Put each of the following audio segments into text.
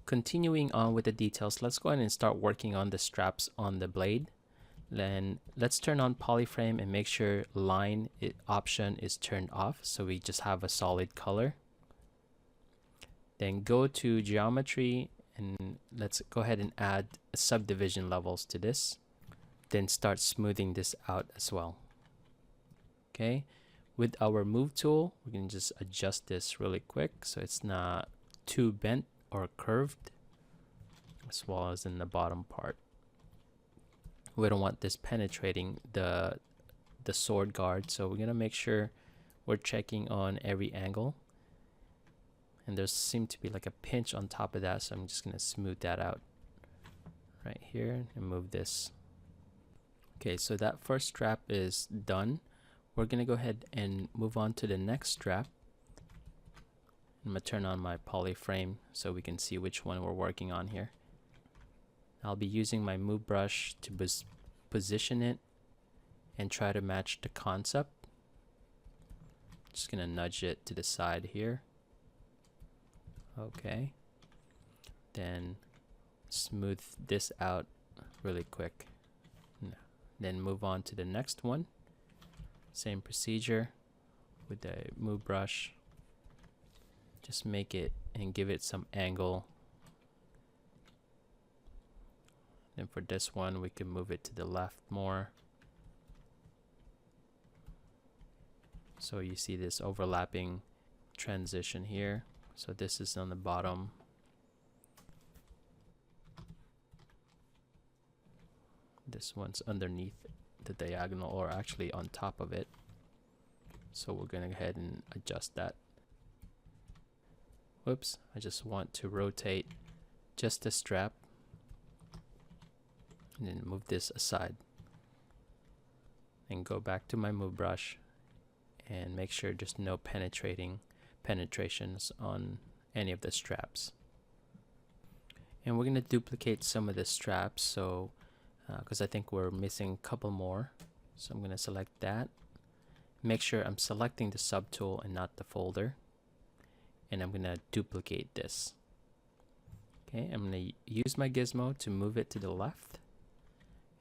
continuing on with the details, let's go ahead and start working on the straps on the blade. Then let's turn on polyframe and make sure line option is turned off so we just have a solid color. Then go to geometry and let's go ahead and add subdivision levels to this. Then start smoothing this out as well. Okay, with our move tool, we can just adjust this really quick so it's not too bent or curved, as well as in the bottom part. We don't want this penetrating the sword guard, so we're gonna make sure we're checking on every angle. And there seemed to be like a pinch on top of that, so I'm just gonna smooth that out right here and move this. Okay, so that first strap is done. We're gonna go ahead and move on to the next strap. I'm gonna turn on my poly frame so we can see which one we're working on here. I'll be using my move brush to position it and try to match the concept. Just gonna nudge it to the side here. Okay. Then smooth this out really quick. Then move on to the next one. Same procedure with the move brush. Just make it and give it some angle. Then for this one, we can move it to the left more. So you see this overlapping transition here. So this is on the bottom. This one's underneath the diagonal, or actually on top of it. So we're going to go ahead and adjust that. Whoops, I just want to rotate just the strap and then move this aside and go back to my move brush and make sure there's no penetrations on any of the straps. And we're going to duplicate some of the straps, so because I think we're missing a couple more. So I'm going to select that. Make sure I'm selecting the subtool and not the folder. And I'm going to duplicate this. Okay, I'm going to use my gizmo to move it to the left.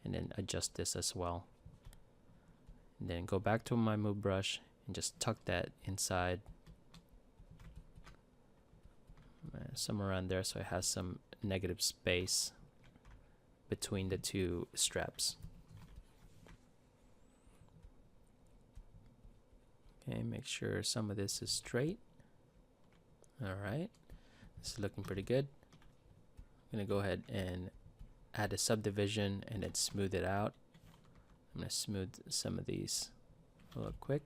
And then adjust this as well. And then go back to my move brush and just tuck that inside. Somewhere around there so it has some negative space between the two straps. Okay, make sure some of this is straight. Alright, this is looking pretty good. I'm going to go ahead and add a subdivision and then smooth it out. I'm going to smooth some of these real quick.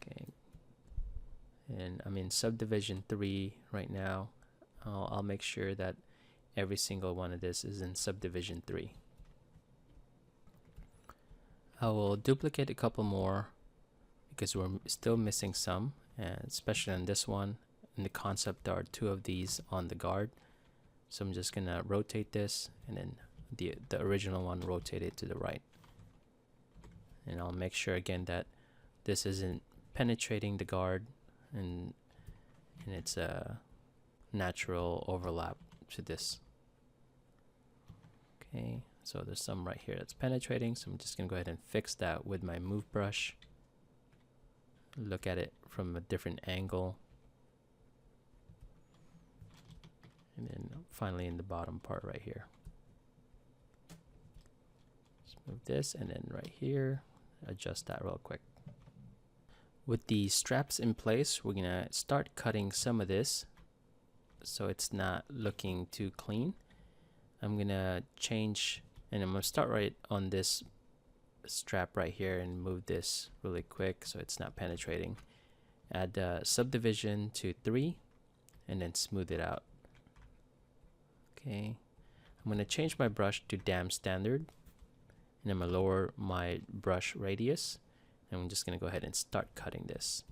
Okay, and I'm in subdivision 3 right now. I'll make sure that every single one of this is in subdivision 3. I will duplicate a couple more because we're still missing some, and especially on this one. In the concept, there are 2 of these on the guard. So I'm just gonna rotate this and then the original one rotate it to the right. And I'll make sure again that this isn't penetrating the guard and it's a natural overlap to this. Okay, so there's some right here that's penetrating, so I'm just gonna go ahead and fix that with my move brush. Look at it from a different angle. And then finally in the bottom part right here. Just move this and then right here, adjust that real quick. With the straps in place, we're gonna start cutting some of this so it's not looking too clean. I'm gonna change, and I'm gonna start right on this strap right here and move this really quick so it's not penetrating. Add subdivision to 3 and then smooth it out. Okay, I'm gonna change my brush to dam standard and I'm gonna lower my brush radius, and I'm just gonna go ahead and start cutting this.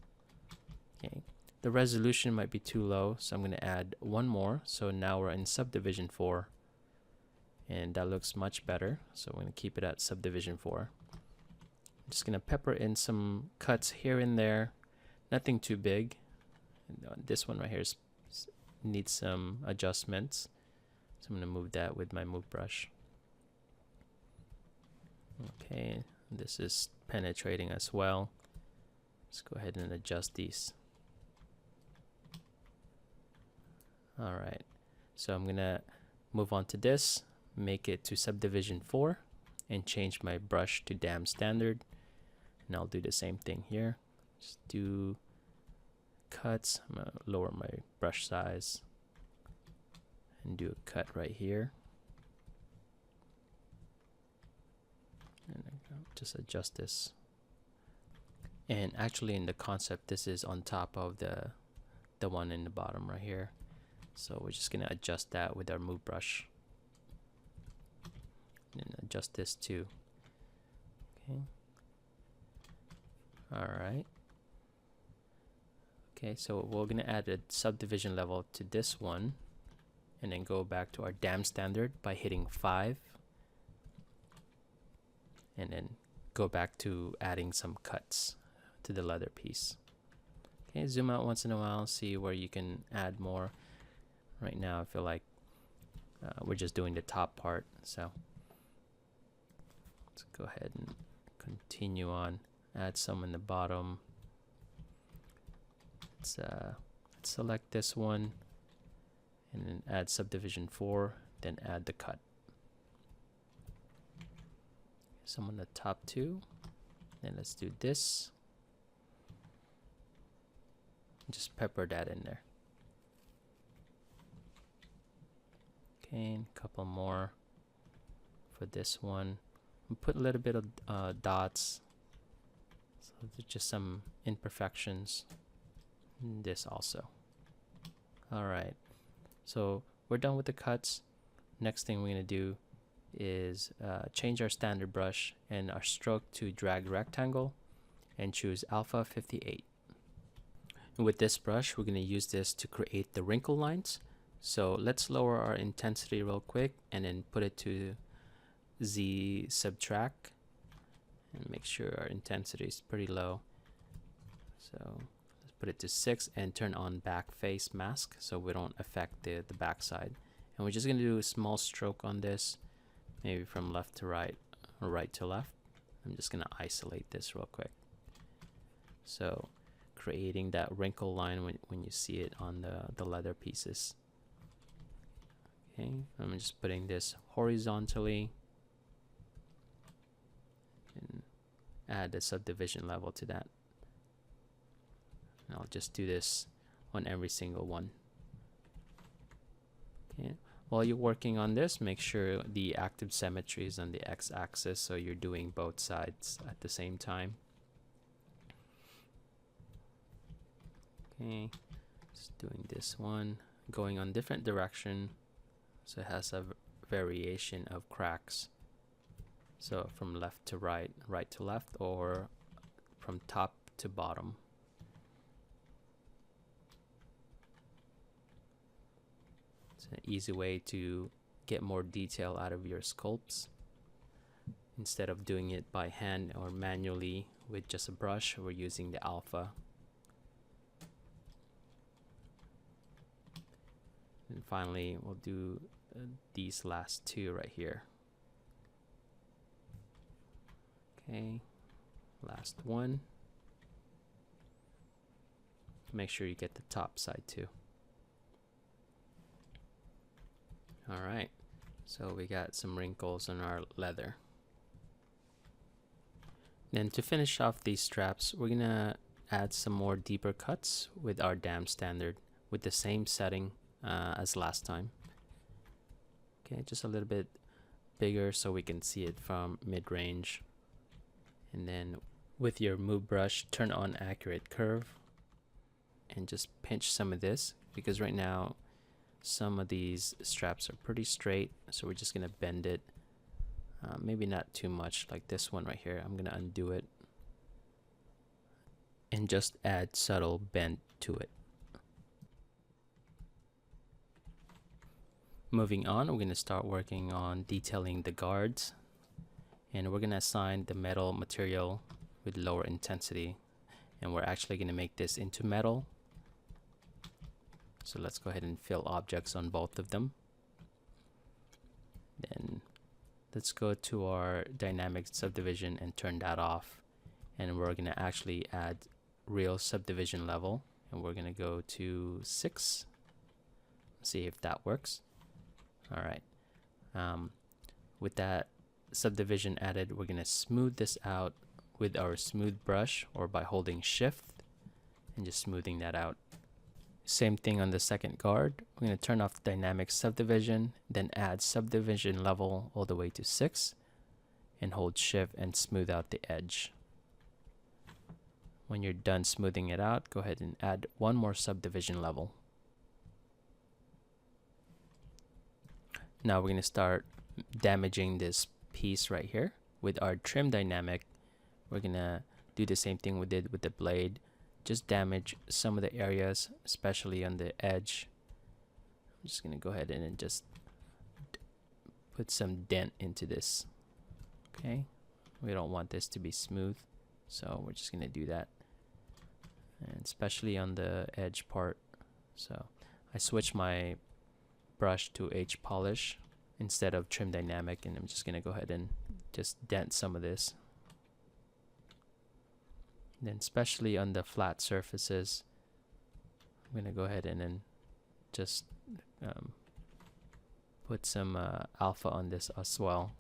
Okay, the resolution might be too low, so I'm gonna add one more. So now we're in subdivision 4 and that looks much better, so I'm gonna keep it at subdivision 4. I'm just gonna pepper in some cuts here and there, nothing too big, And this one right here needs some adjustments, so I'm going to move that with my move brush. Okay, this is penetrating as well. Let's go ahead and adjust these. Alright, so I'm gonna move on to this, make it to subdivision 4, and change my brush to dam standard. And I'll do the same thing here. Just do cuts. I'm gonna lower my brush size and do a cut right here. And just adjust this. And actually in the concept, this is on top of the one in the bottom right here. So we're just gonna adjust that with our move brush. And adjust this too. Okay. Alright. Okay, so we're gonna add a subdivision level to this one, and then go back to our dam standard by hitting 5. And then go back to adding some cuts to the leather piece. Okay, zoom out once in a while, see where you can add more. Right now I feel like we're just doing the top part, so let's go ahead and continue on. Add some in the bottom. Let's select this one and then add subdivision 4, then add the cut. Some on the top too. Then let's do this. Just pepper that in there. Okay, a couple more for this one. We'll put a little bit of dots, so there's just some imperfections. And this also. Alright, so we're done with the cuts. Next thing we're going to do is change our standard brush and our stroke to drag rectangle and choose alpha 58. And with this brush, we're going to use this to create the wrinkle lines. So let's lower our intensity real quick and then put it to Z subtract and make sure our intensity is pretty low. So let's put it to 6 and turn on back face mask so we don't affect the back side. And we're just going to do a small stroke on this, maybe from left to right or right to left. I'm just going to isolate this real quick. So creating that wrinkle line when you see it on the leather pieces. Okay, I'm just putting this horizontally and add a subdivision level to that. And I'll just do this on every single one. Okay, while you're working on this, make sure the active symmetry is on the x-axis, so you're doing both sides at the same time. Okay, just doing this one, going on different direction. So it has a variation of cracks. So from left to right, right to left, or from top to bottom. It's an easy way to get more detail out of your sculpts. Instead of doing it by hand or manually with just a brush, we're using the alpha. And finally, we'll do these last two right here. Okay, last one. Make sure you get the top side too. Alright, so we got some wrinkles on our leather. Then to finish off these straps, we're gonna add some more deeper cuts with our dam standard with the same setting as last time. Okay, just a little bit bigger so we can see it from mid-range. And then with your move brush, turn on accurate curve and just pinch some of this, because right now some of these straps are pretty straight, so we're just gonna bend it, maybe not too much, like this one right here. I'm gonna undo it and just add subtle bend to it. Moving on, we're going to start working on detailing the guards, and we're going to assign the metal material with lower intensity, and we're actually going to make this into metal. So let's go ahead and fill objects on both of them. Then let's go to our dynamic subdivision and turn that off. And we're going to actually add real subdivision level. And we're going to go to 6. See if that works. All right. With that subdivision added, we're going to smooth this out with our smooth brush, or by holding shift and just smoothing that out. Same thing on the second guard. We're going to turn off dynamic subdivision, then add subdivision level all the way to 6 and hold shift and smooth out the edge. When you're done smoothing it out, go ahead and add one more subdivision level. Now we're going to start damaging this piece right here. With our trim dynamic, we're going to do the same thing we did with the blade. Just damage some of the areas, especially on the edge. I'm just going to go ahead and just put some dent into this. Okay, we don't want this to be smooth, so we're just going to do that. And especially on the edge part. So I switched my brush to H polish instead of trim dynamic, and I'm just going to go ahead and just dent some of this. Then especially on the flat surfaces, I'm going to go ahead and then just put some alpha on this as well.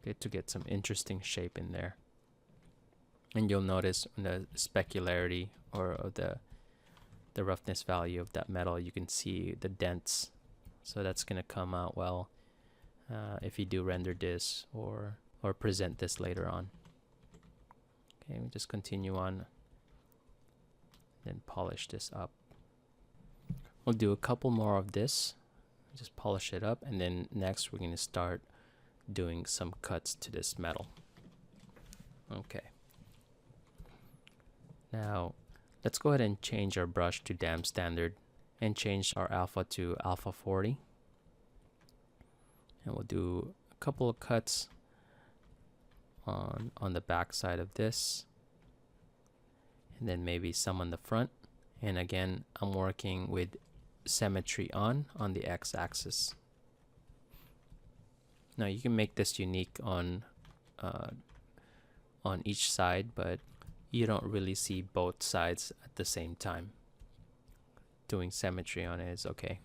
Okay, to get some interesting shape in there. And you'll notice on the specularity or the roughness value of that metal, you can see the dents. So that's going to come out well if you do render this or present this later on. Okay, we just continue on, then polish this up. We'll do a couple more of this, just polish it up, and then next we're going to start doing some cuts to this metal. Okay. Now let's go ahead and change our brush to dam standard and change our alpha to alpha 40. And we'll do a couple of cuts on the back side of this, and then maybe some on the front. And again, I'm working with symmetry on the x-axis. Now you can make this unique on each side, but you don't really see both sides at the same time. Doing symmetry on it is okay.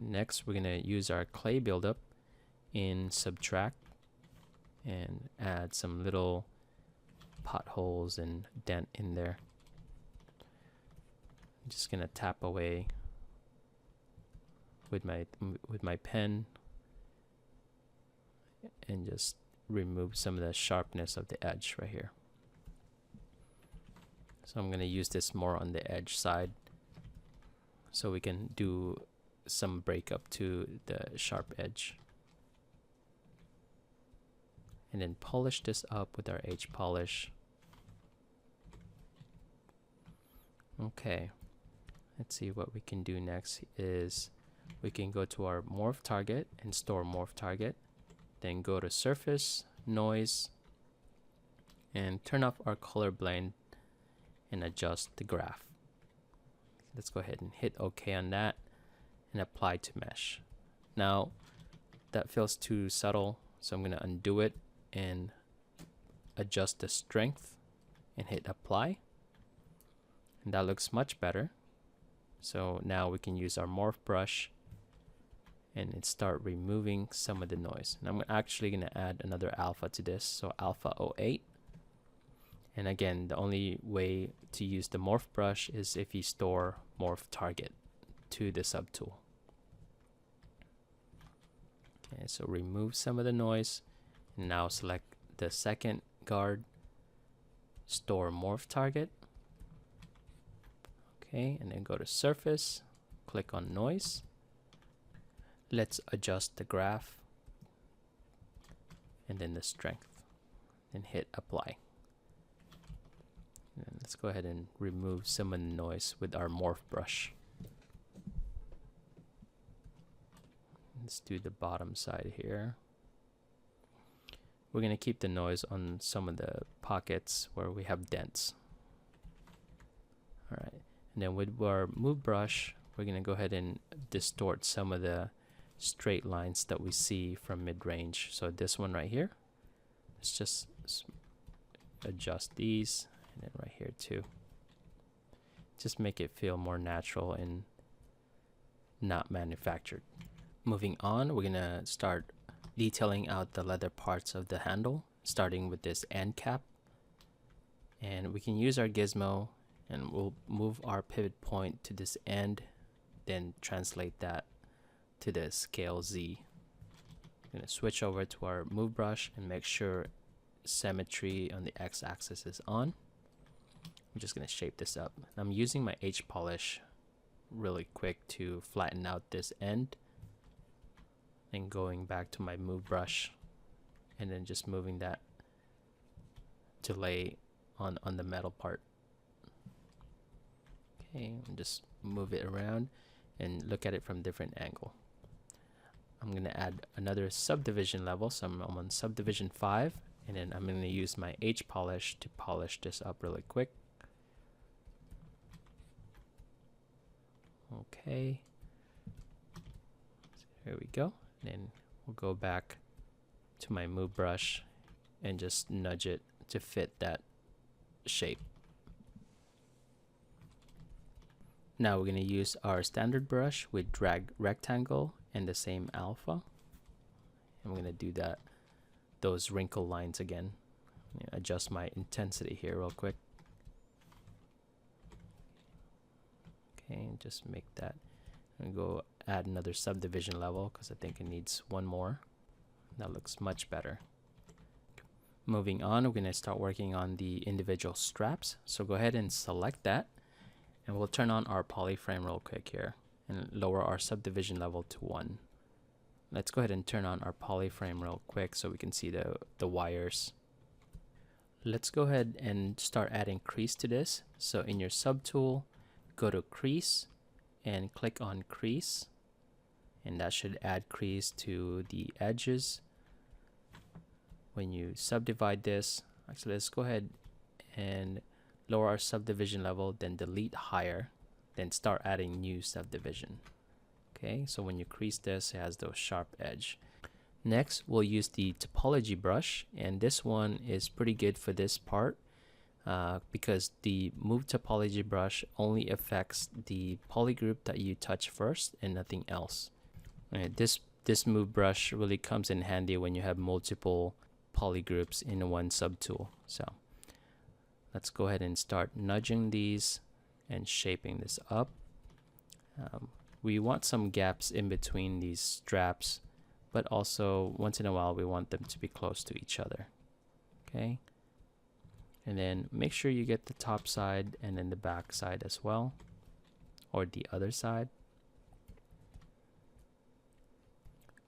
Next, we're going to use our clay buildup in subtract and add some little potholes and dent in there. I'm just going to tap away with my pen and just remove some of the sharpness of the edge right here. So I'm going to use this more on the edge side so we can do some breakup to the sharp edge. And then polish this up with our H polish. Okay, let's see what we can do next is we can go to our morph target and store morph target, then go to surface, noise, and turn off our color blend and adjust the graph. Let's go ahead and hit OK on that and apply to mesh. Now that feels too subtle, so I'm going to undo it and adjust the strength and hit apply, and that looks much better. So now we can use our morph brush and start removing some of the noise. And I'm actually going to add another alpha to this, so alpha 08. And again, the only way to use the morph brush is if you store morph target to the subtool. Okay, so remove some of the noise, and now select the second guard, store morph target. Okay, and then go to surface, click on noise. Let's adjust the graph and then the strength, then hit apply. And let's go ahead and remove some of the noise with our morph brush. Let's do the bottom side here. we're going to keep the noise on some of the pockets where we have dents. All right, and then with our move brush, we're going to go ahead and distort some of the straight lines that we see from mid-range. So this one right here, let's just adjust these, and then right here too. Just make it feel more natural and not manufactured. Moving on, we're gonna start detailing out the leather parts of the handle, starting with this end cap. And we can use our gizmo, and we'll move our pivot point to this end, then translate that to the scale Z. I'm gonna switch over to our move brush and make sure symmetry on the x-axis is on. I'm just gonna shape this up. I'm using my H polish really quick to flatten out this end, and going back to my move brush, and then just moving that to lay on the metal part. Okay, and just move it around and look at it from different angle. I'm gonna add another subdivision level, so I'm on subdivision 5, and then I'm gonna use my H polish to polish this up really quick. Okay, so here we go. Then we'll go back to my move brush and just nudge it to fit that shape. Now we're going to use our standard brush with drag rectangle and the same alpha. And we're going to do those wrinkle lines again. Adjust my intensity here real quick. Okay, and just make that. I'm going to go add another subdivision level because I think it needs one more. That looks much better. Moving on, we're going to start working on the individual straps. So go ahead and select that, and we'll turn on our polyframe real quick here and lower our subdivision level to 1. Let's go ahead and turn on our polyframe real quick so we can see the wires. Let's go ahead and start adding crease to this. So in your subtool, go to crease and click on crease, and that should add crease to the edges. When you subdivide this, actually let's go ahead and lower our subdivision level, then delete higher, then start adding new subdivision. Okay, so when you crease this, it has those sharp edge. Next, we'll use the topology brush, and this one is pretty good for this part. Because the move topology brush only affects the polygroup that you touch first and nothing else. Right, this move brush really comes in handy when you have multiple polygroups in one subtool. So let's go ahead and start nudging these and shaping this up. We want some gaps in between these straps, but also once in a while we want them to be close to each other. Okay. And then make sure you get the top side and then the back side as well, or the other side,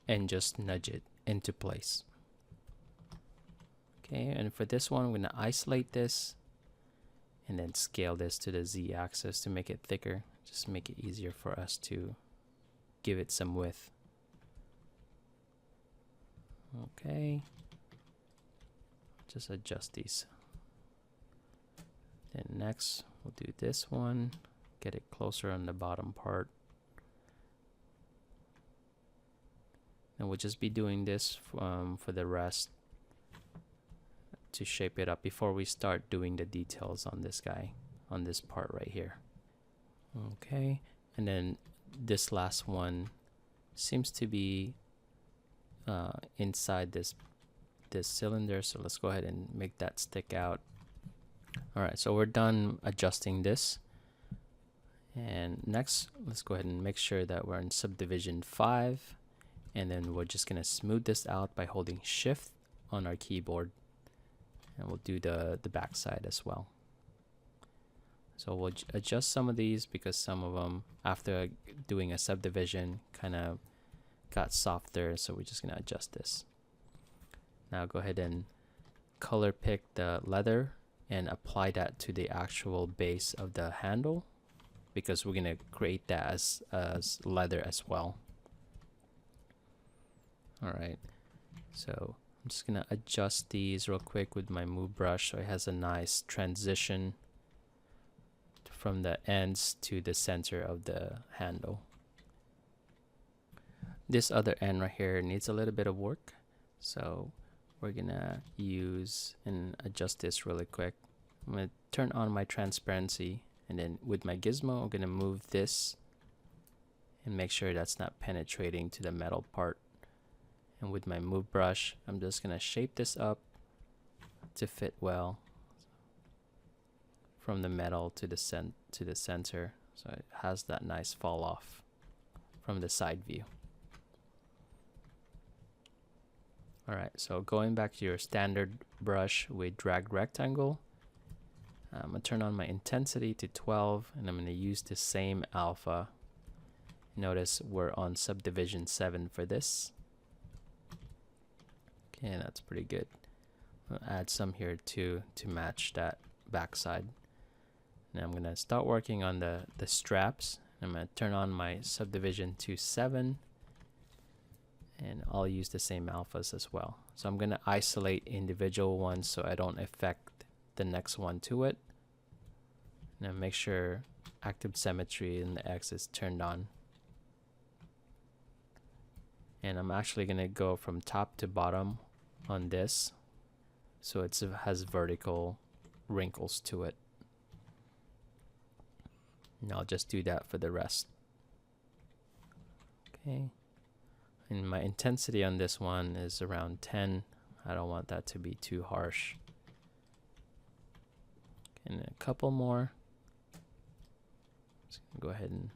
and just nudge it into place. Okay, and for this one, I'm going to isolate this and then scale this to the Z axis to make it thicker, just make it easier for us to give it some width. Okay, just adjust these. Then next, we'll do this one, get it closer on the bottom part. And we'll just be doing this for the rest to shape it up before we start doing the details on this guy, on this part right here. Okay, and then this last one seems to be inside this cylinder, so let's go ahead and make that stick out. Alright, so we're done adjusting this, and next let's go ahead and make sure that we're in subdivision 5, and then we're just gonna smooth this out by holding shift on our keyboard, and we'll do the back side as well. So we'll adjust some of these because some of them after doing a subdivision kind of got softer, so we're just gonna adjust this. Now go ahead and color pick the leather and apply that to the actual base of the handle, because we're gonna create that as leather as well. All right, so I'm just gonna adjust these real quick with my move brush so it has a nice transition from the ends to the center of the handle. This other end right here needs a little bit of work, so we're gonna use and adjust this really quick. I'm gonna turn on my transparency, and then with my gizmo I'm gonna move this and make sure that's not penetrating to the metal part. And with my move brush, I'm just gonna shape this up to fit well from the metal to the center, so it has that nice fall off from the side view. Alright, so going back to your standard brush with drag rectangle, I'm gonna turn on my intensity to 12, and I'm gonna use the same alpha. Notice we're on subdivision 7 for this. Okay, that's pretty good. I'll add some here too to match that backside. Now I'm gonna start working on the straps. I'm gonna turn on my subdivision to 7, and I'll use the same alphas as well. So I'm gonna isolate individual ones so I don't affect the next one to it. Now make sure active symmetry in the X is turned on. And I'm actually gonna go from top to bottom on this, so it has vertical wrinkles to it. And I'll just do that for the rest. Okay. And my intensity on this one is around 10. I don't want that to be too harsh. And a couple more. Just gonna go ahead and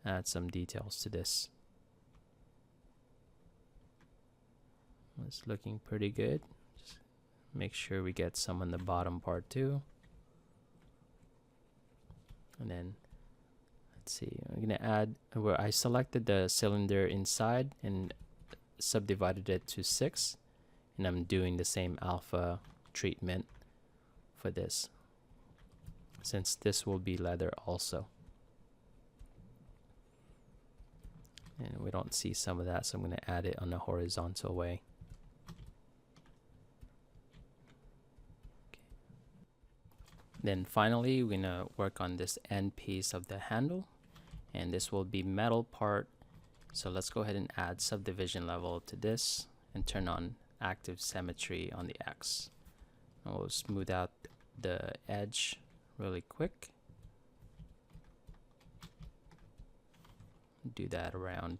add some details to this. It's looking pretty good. Just make sure we get some on the bottom part too. And then let's see, I'm gonna add where I selected the cylinder inside and subdivided it to 6, and I'm doing the same alpha treatment for this, since this will be leather also. And we don't see some of that, so I'm gonna add it on a horizontal way. Then finally, we're gonna work on this end piece of the handle, and this will be metal part. So let's go ahead and add subdivision level to this and turn on active symmetry on the X. And we'll smooth out the edge really quick. Do that around.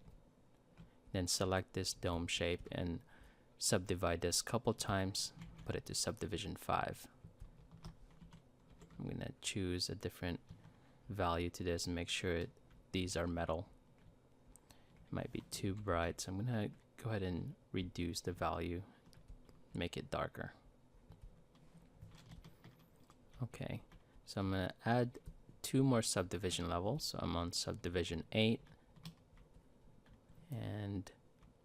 Then select this dome shape and subdivide this a couple times, put it to subdivision 5. I'm gonna choose a different value to this and make sure these are metal. It might be too bright, so I'm gonna go ahead and reduce the value, make it darker. Okay, so I'm gonna add 2 more subdivision levels. So I'm on subdivision 8, and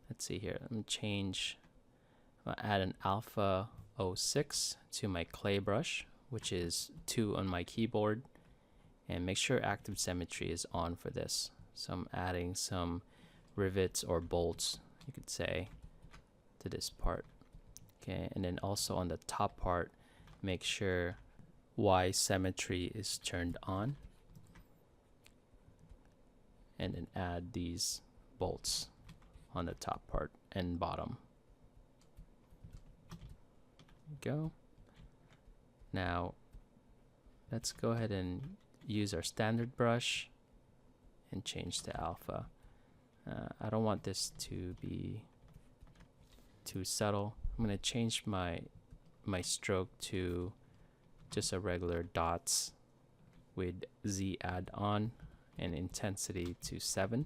let's see here, I'm gonna add an alpha 06 to my clay brush, which is 2 on my keyboard, and make sure active symmetry is on for this. So I'm adding some rivets or bolts, you could say, to this part. Okay, and then also on the top part, make sure Y symmetry is turned on, and then add these bolts on the top part and bottom. There we go. Now, let's go ahead and use our standard brush and change the alpha. I don't want this to be too subtle. I'm going to change my stroke to just a regular dots with Z add on and intensity to 7.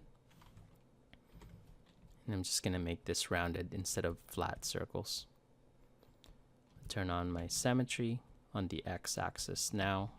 And I'm just going to make this rounded instead of flat circles. Turn on my symmetry on the X-axis now.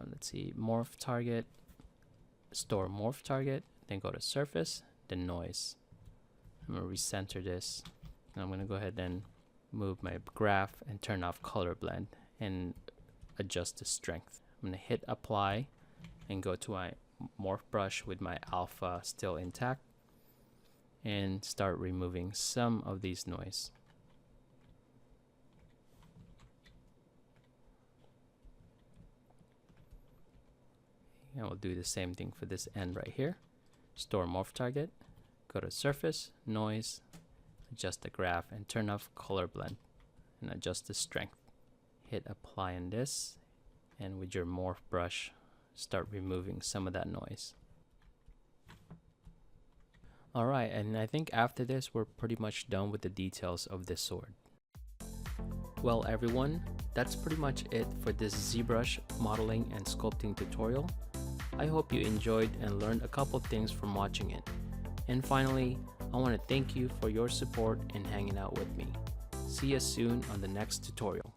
let's see, morph target, store morph target, then go to surface, then noise. I'm going to recenter this. And I'm going to go ahead and move my graph and turn off color blend and adjust the strength. I'm going to hit apply and go to my morph brush with my alpha still intact and start removing some of these noise. And we'll do the same thing for this end right here. Store morph target, go to surface, noise, adjust the graph and turn off color blend and adjust the strength. Hit apply on this, and with your morph brush start removing some of that noise. Alright, and I think after this we're pretty much done with the details of this sword. Well everyone, that's pretty much it for this ZBrush modeling and sculpting tutorial. I hope you enjoyed and learned a couple things from watching it. And finally, I want to thank you for your support and hanging out with me. See you soon on the next tutorial.